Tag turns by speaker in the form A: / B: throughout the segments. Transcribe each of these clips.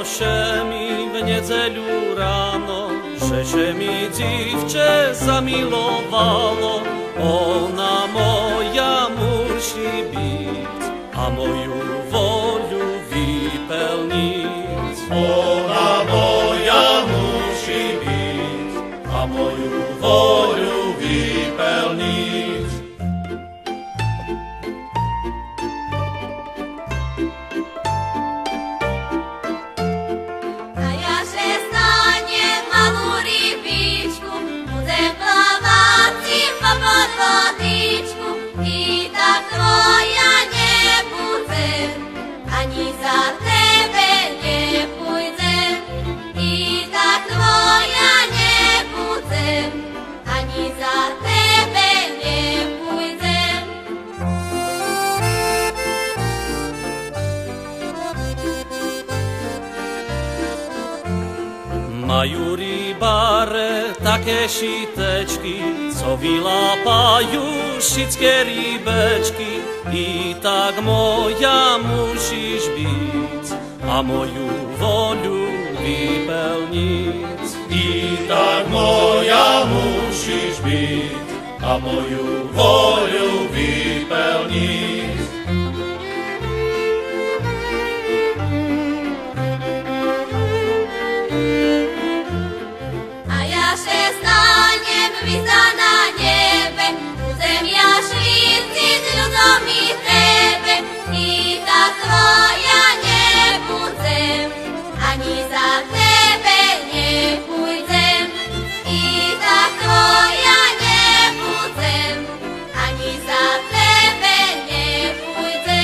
A: Proszę mi w niedzielu rano, że się mi dziewczę zamilowało. Ona moja musi być, a moją wolę wypełnić.
B: Ona moja musi być, a moją wolę wypełnić.
C: A ja się stanie malú rybičku, budem plávať po podvodičku. I tak tvoja nebudem, ani za tebe nepôjdem. I tak tvoja nebudem, ani za tebe nepôjdem.
A: Majú rybáre také šitečky, co vylápajú všetké rybečky. I tak moja musíš byť, a moju voľu vypełniť.
B: I tak moja musisz być, a moją wolę wypełnić.
C: A ja się stanem gwiazda na niebie, budem ja świecić ľuďom i tebe. I tak twoja nie budem, ani za tebe nie pójdę. I tak twoja nie budem, ani za tebe nie pójdę.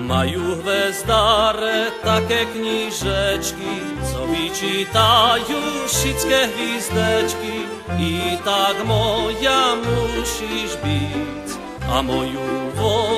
A: Majú hvezdare také knižečky, co vyčítajú všetké hvizdečky. I tak moja musíš byť, a moju voľu